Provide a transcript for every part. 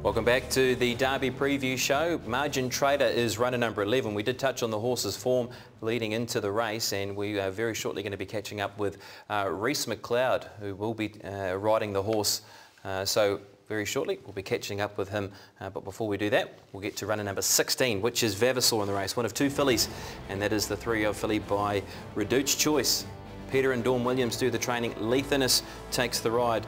Welcome back to the Derby Preview Show. Margin Trader is runner number 11. We did touch on the horse's form leading into the race, and we are very shortly going to be catching up with Reese McLeod, who will be riding the horse. So very shortly we'll be catching up with him. But before we do that, we'll get to runner number 16, which is Vavasaur in the race, one of two fillies, and that is the 3-year-old filly by Reduced Choice. Peter and Dawn Williams do the training. Leith Innes takes the ride.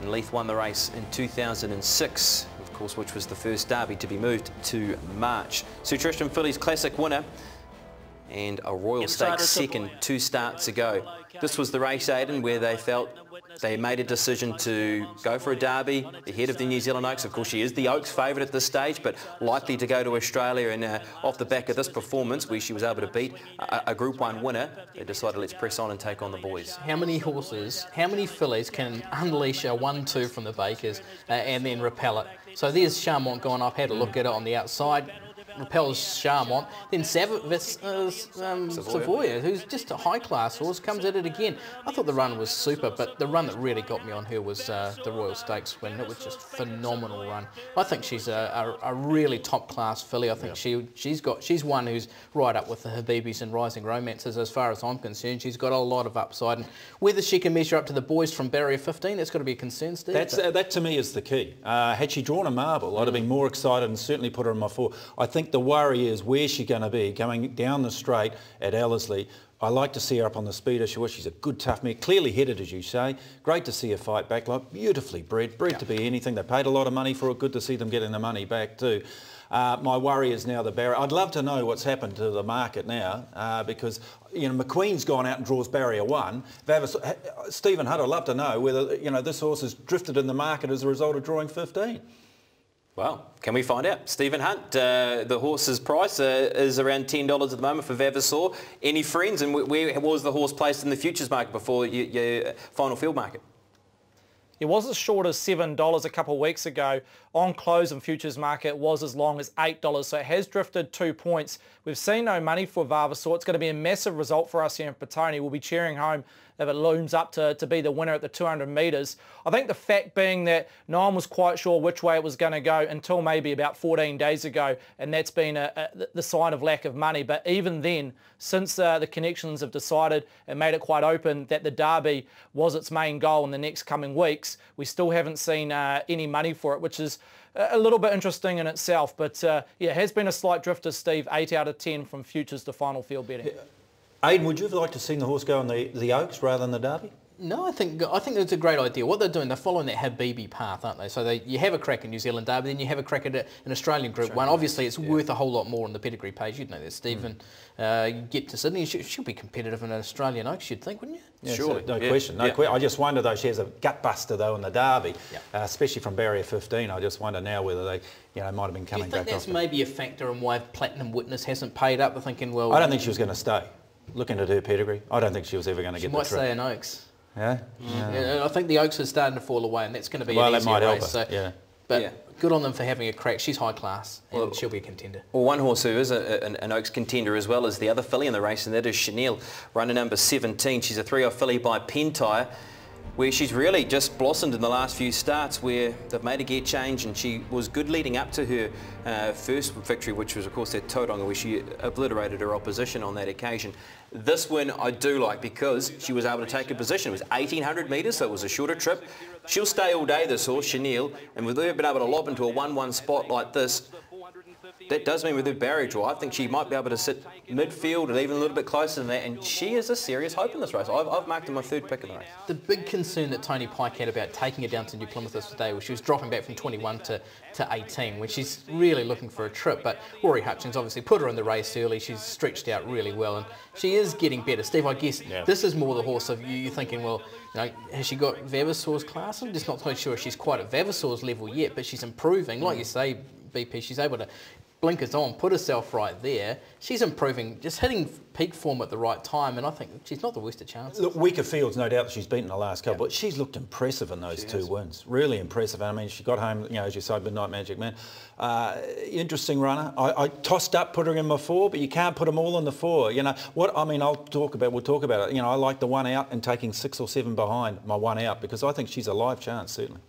And Leith won the race in 2006, of course, which was the first Derby to be moved to March. Sir Tristram Fillies Classic winner and a Royal Stakes second 2 starts ago. This was the race, Aidan, where they felt they made a decision to go for a Derby ahead of the New Zealand Oaks. Of course, she is the Oaks favourite at this stage, but likely to go to Australia. And off the back of this performance, where she was able to beat a Group 1 winner, they decided let's press on and take on the boys. How many horses, how many fillies can unleash a 1-2 from the Bakers and then repel it? So there's Charmont gone up, had a look at it on the outside. Repels Charmont, then Savoia, who's just a high-class horse, comes at it again. I thought the run was super, but the run that really got me on her was the Royal Stakes win. It was just a phenomenal run. I think she's a really top-class filly. I think she's one who's right up with the Habibis and Rising Romances as far as I'm concerned. She's got a lot of upside, and whether she can measure up to the boys from barrier 15, that's got to be a concern, Steve. That to me is the key. Had she drawn a marble, I'd have been more excited and certainly put her in my 4. I think the worry is where's she going to be going down the straight at Ellerslie. I like to see her up on the speed issue. She's a good tough mare, clearly headed as you say. Great to see her fight back, like beautifully bred to be anything. They paid a lot of money for it. Good to see them getting the money back too. My worry is now the barrier. I'd love to know what's happened to the market now because McQueen's gone out and draws barrier 1. Stephen Hutt, I'd love to know whether this horse has drifted in the market as a result of drawing 15. Well, can we find out? Stephen Hunt, the horse's price is around $10 at the moment for Vavasaur. Any friends, and where was the horse placed in the futures market before your final field market? It was as short as $7 a couple of weeks ago. On close and futures market was as long as $8, so it has drifted 2 points. We've seen no money for Vavasaur. It's going to be a massive result for us here in Petone. We'll be cheering home if it looms up to be the winner at the 200 metres. I think the fact being that no one was quite sure which way it was going to go until maybe about 14 days ago, and that's been the sign of lack of money. But even then, since the connections have decided and made it quite open that the Derby was its main goal in the next coming weeks, we still haven't seen any money for it, which is a little bit interesting in itself. But yeah, it has been a slight drifter, Steve, 8 out of 10 from futures to final field betting. Yeah. Aidan, would you have liked to see the horse go on the Oaks rather than the Derby? No, I think it's a great idea. What they're doing, they're following that Habibi path, aren't they? So you have a crack in New Zealand Derby, then you have a crack at an Australian Group 1. Obviously, it's worth a whole lot more on the pedigree page. You'd know that, Stephen. You get to Sydney, she'll be competitive in an Australian Oaks, you'd think, wouldn't you? Yeah, surely. No question. No question. I just wonder, though, she has a gut buster, though, in the Derby, especially from barrier 15. I just wonder now whether they might have been coming back. Do you think that's maybe a factor in why Platinum Witness hasn't paid up? They're thinking, well... I don't think she was going to stay. Looking at her pedigree, I don't think she was ever going to get the trip. She might stay in Oaks. Yeah? Yeah. I think the Oaks is starting to fall away, and that's going to be an easier race. So, but good on them for having a crack. She's high class, and she'll be a contender. Well, one horse who is an Oaks contender as well as the other filly in the race, and that is Chanel, runner number 17. She's a 3-year-old filly by Pentire, where she's really just blossomed in the last few starts, where they've made a gear change, and she was good leading up to her first victory, which was of course at Tauranga, where she obliterated her opposition on that occasion. This win I do like because she was able to take a position. It was 1,800 metres, so it was a shorter trip. She'll stay all day, this horse, Chanel, and with her being able to lob into a 1-1 spot like this, that does mean with her barrier draw, I think she might be able to sit midfield and even a little bit closer than that, and she is a serious hope in this race. I've marked her my 3rd pick in the race. The big concern that Tony Pike had about taking her down to New Plymouth this day was she was dropping back from 21 to 18, when she's really looking for a trip. But Rory Hutchins obviously put her in the race early. She's stretched out really well, and she is getting better. Steve, I guess this is more the horse of you thinking, well, has she got Vavasaur's class? I'm just not quite sure she's quite at Vavasaur's level yet, but she's improving. Like you say, BP, she's able to blinkers on, put herself right there. She's improving, just hitting peak form at the right time, and I think she's not the worst of chances. Look, weaker fields, no doubt that she's beaten the last couple, but she's looked impressive in those 2 wins. Really impressive. I mean, she got home, as you say, Midnight Magic Man. Interesting runner. I tossed up, put her in my 4, but you can't put them all in the 4. What I mean, we'll talk about it. I like the 1 out and taking 6 or 7 behind my 1 out because I think she's a live chance, certainly.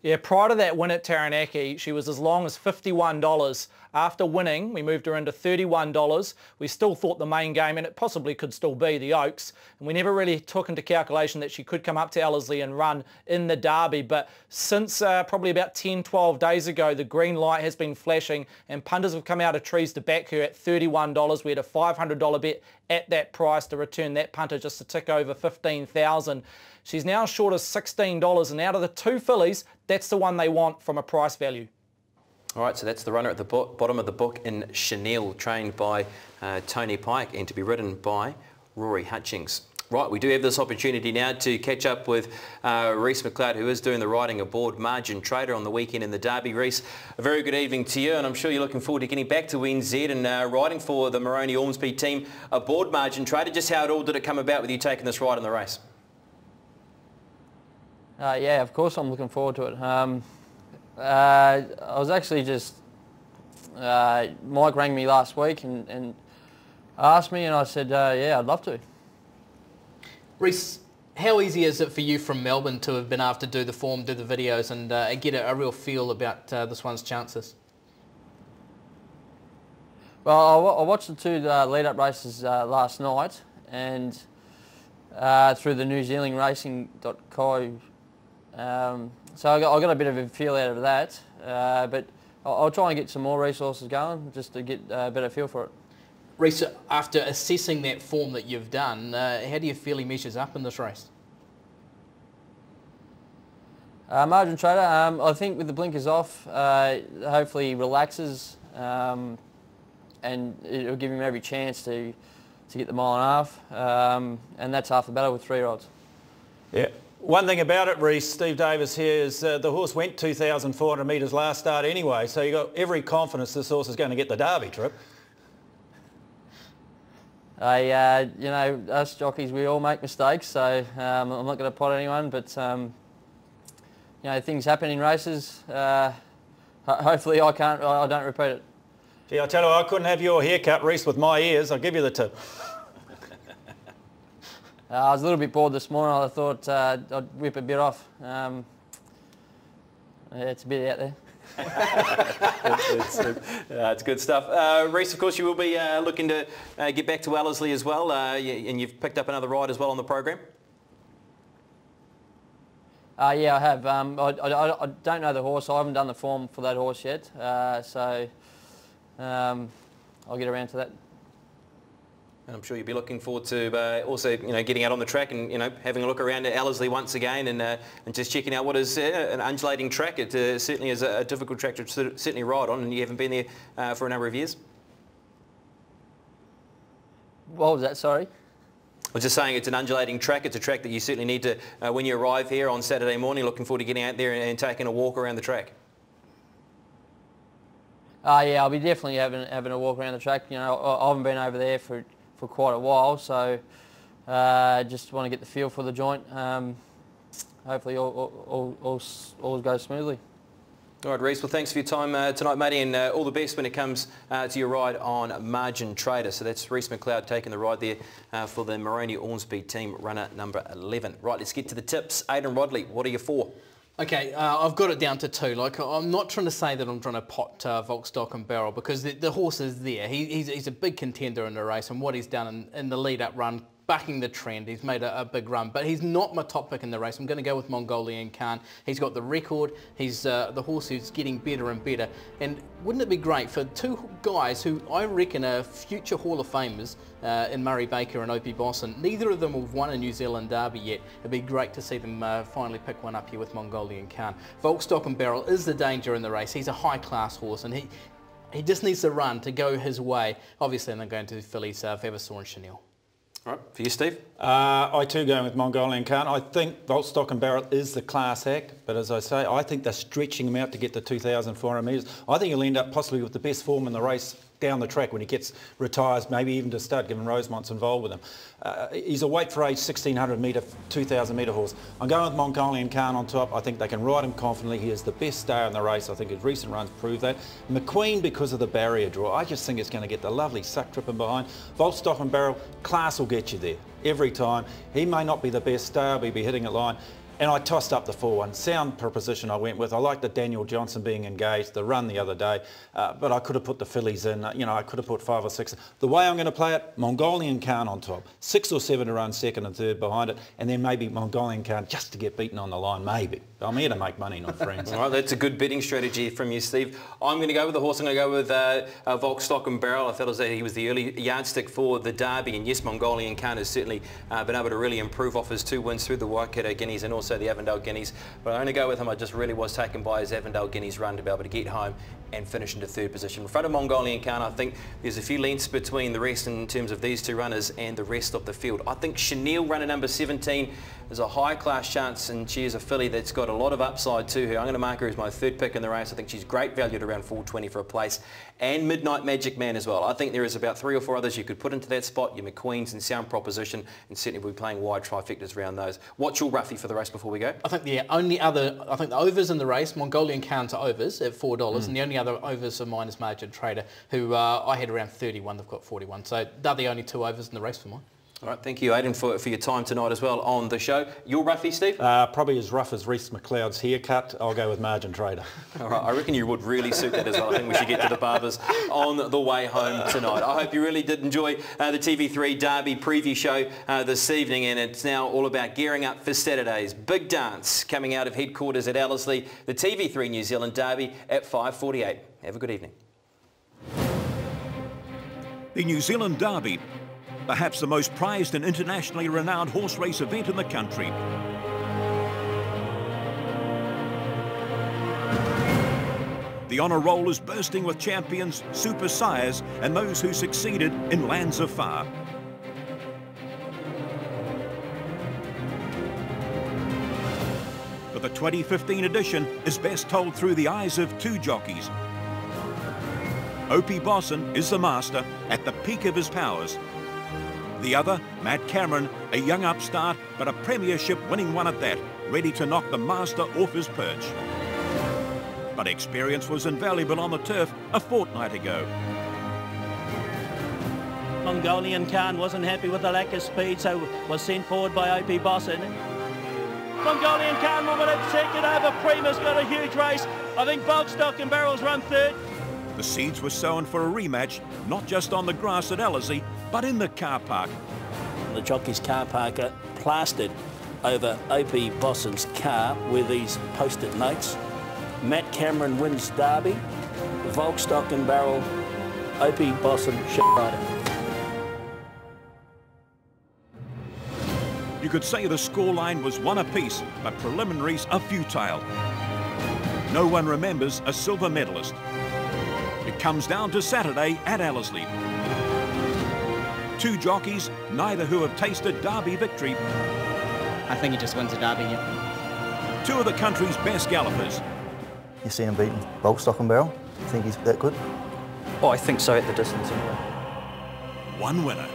Yeah, prior to that win at Taranaki, she was as long as $51. After winning, we moved her into $31. We still thought the main game, and it possibly could still be, the Oaks, and we never really took into calculation that she could come up to Ellerslie and run in the Derby. But since probably about 10, 12 days ago, the green light has been flashing, and punters have come out of trees to back her at $31. We had a $500 bet at that price to return that punter just a tick over $15,000. She's now short of $16, and out of the two fillies, that's the one they want from a price value. All right, so that's the runner at the bottom of the book in Chanel, trained by Tony Pike and to be ridden by Rory Hutchings. Right, we do have this opportunity now to catch up with Reece McLeod, who is doing the riding aboard Margin Trader on the weekend in the Derby. Reece, a very good evening to you, and I'm sure you're looking forward to getting back to NZ and riding for the Moroni Ormsby team aboard Margin Trader. Just how did it come about with you taking this ride in the race? Yeah, of course I'm looking forward to it. I was actually just, Mike rang me last week and asked me, and I said, yeah, I'd love to. Reece, how easy is it for you from Melbourne to have been able to do the form, do the videos and get a real feel about this one's chances? Well, I watched the two lead-up races last night, and through the New Zealand Racing.co. So I got a bit of a feel out of that, but I'll try and get some more resources going just to get a better feel for it. Reece, after assessing that form that you've done, how do you feel he measures up in this race? Margin Trader, I think with the blinkers off, hopefully he relaxes, and it'll give him every chance to get the mile and a half, and that's half the battle with 3-year-olds. Yeah. One thing about it, Reece, Steve Davis here, is the horse went 2,400 metres last start anyway, so you got every confidence this horse is going to get the Derby trip. You know, us jockeys, we all make mistakes, so I'm not going to pot anyone, but you know, things happen in races. Hopefully I don't repeat it. Gee, I tell you, I couldn't have your haircut, Reece, with my ears. I'll give you the tip. I was a little bit bored this morning. I thought I'd whip a bit off. Yeah, it's a bit out there. It's good stuff. Reece, of course, you will be looking to get back to Ellerslie as well, and you've picked up another ride as well on the program. Yeah, I have. I don't know the horse. I haven't done the form for that horse yet, so I'll get around to that. And I'm sure you'll be looking forward to also, getting out on the track and, having a look around at Ellerslie once again and just checking out what is an undulating track. It certainly is a difficult track to certainly ride on, and you haven't been there for a number of years. What was that, sorry? I was just saying it's an undulating track. It's a track that you certainly need to, when you arrive here on Saturday morning, looking forward to getting out there and taking a walk around the track. Yeah, I'll be definitely having a walk around the track. I haven't been over there for quite a while, so just want to get the feel for the joint. Hopefully all goes smoothly. All right, Reece, well, thanks for your time tonight, matey, and all the best when it comes to your ride on Margin Trader. So that's Reece McLeod taking the ride there for the Moroni Ormsby team, runner number 11. Right, let's get to the tips. Aidan Rodley, what are you for? Okay, I've got it down to 2. Like, I'm not trying to say that I'm trying to pot Volkstock and Barrel, because the horse is there. He's a big contender in the race, and what he's done in the lead-up run, bucking the trend, he's made a big run. But he's not my top pick in the race. I'm going to go with Mongolian Khan. He's got the record. He's the horse who's getting better and better. And wouldn't it be great for two guys who I reckon are future Hall of Famers in Murray Baker and Opie Bosson? Neither of them have won a New Zealand Derby yet. It'd be great to see them finally pick one up here with Mongolian Khan. Volkstock and Barrel is the danger in the race. He's a high-class horse, and he just needs to run to go his way. Obviously, they're going to the fillies, Vavasaur and Chanel. All right, for you, Steve? I too going with Mongolian Khan. I think Volkstock and Barrel is the class act, but as I say, I think they're stretching him out to get to 2,400 metres. I think he'll end up possibly with the best form in the race down the track when he retires, maybe even to stud, given Rosemont's involved with him. He's a weight for age 1,600 metre, 2,000 metre horse. I'm going with Mongolian Khan on top. I think they can ride him confidently. He is the best star in the race. I think his recent runs prove that. McQueen, because of the barrier draw, I just think it's going to get the lovely suck trip in behind. Volkstock and Barrel, class will get you there every time. He may not be the best star, but he'll be hitting a line. And I tossed up the 4-1. Sound proposition I went with. I like the Daniel Johnson being engaged, the run the other day, but I could have put the fillies in. You know, I could have put 5 or 6. The way I'm going to play it, Mongolian Khan on top. 6 or 7 to run second and third behind it, and then maybe Mongolian Khan just to get beaten on the line, maybe. I'm here to make money, not friends. All right, that's a good betting strategy from you, Steve. I'm going to go with the horse. I'm going to go with Volkstock and Barrel. I felt as he was the early yardstick for the Derby, and yes, Mongolian Khan has certainly been able to really improve off his 2 wins through the Waikato Guineas and also the Avondale Guineas. But I only go with him. I just really was taken by his Avondale Guineas run to be able to get home and finish into 3rd position. In front of Mongolian Khan, I think there's a few lengths between the rest in terms of these 2 runners and the rest of the field. I think Chanel, runner number 17, is a high-class chance, and she is a filly that's got a lot of upside to her. I'm going to mark her as my 3rd pick in the race. I think she's great value at around $4.20 for a place. And Midnight Magic Man as well. I think there is about 3 or 4 others you could put into that spot, your McQueens and Sound Proposition, and certainly we'll be playing wide trifectas around those. What's your roughie for the race before we go? I think the only other, the overs in the race, Mongolian Khan to overs at $4, and the only other overs of mine is Margin Trader, who I had around 31, they've got 41. So they're the only 2 overs in the race for mine. All right, thank you, Aidan, for your time tonight as well on the show. Your roughie, Steve? Probably as rough as Reece McLeod's haircut. I'll go with Margin Trader. All right, I reckon you would really suit that as well. I think we should get to the barbers on the way home tonight. I hope you really did enjoy the TV3 Derby preview show this evening, and it's now all about gearing up for Saturday's big dance coming out of headquarters at Ellerslie, the TV3 New Zealand Derby at 5:48. Have a good evening. The New Zealand Derby, perhaps the most prized and internationally renowned horse race event in the country. The honour roll is bursting with champions, super sires and those who succeeded in lands afar. But the 2015 edition is best told through the eyes of 2 jockeys. Opie Bosson is the master at the peak of his powers. The other, Matt Cameron, a young upstart, but a premiership-winning one at that, ready to knock the master off his perch. But experience was invaluable on the turf a fortnight ago. Mongolian Khan wasn't happy with the lack of speed, so was sent forward by Opie Bosson. Mongolian Khan will win it second over Prima's got a huge race. I think Volkstock and Barrel's run 3rd. The seeds were sown for a rematch, not just on the grass at Ellerslie, but in the car park. The jockey's car park are plastered over Opie Bosson's car with these post-it notes. Matt Cameron wins Derby, Volkstock and Barrel, Opie Bosson, shit rider. You could say the scoreline was 1 apiece, but preliminaries are futile. No one remembers a silver medalist. It comes down to Saturday at Ellerslie. 2 jockeys, neither who have tasted Derby victory. I think he just wins the Derby. Yeah. 2 of the country's best gallopers. You see him beating Volkstock and Barrel? You think he's that good? Oh, I think so at the distance anyway. 1 winner.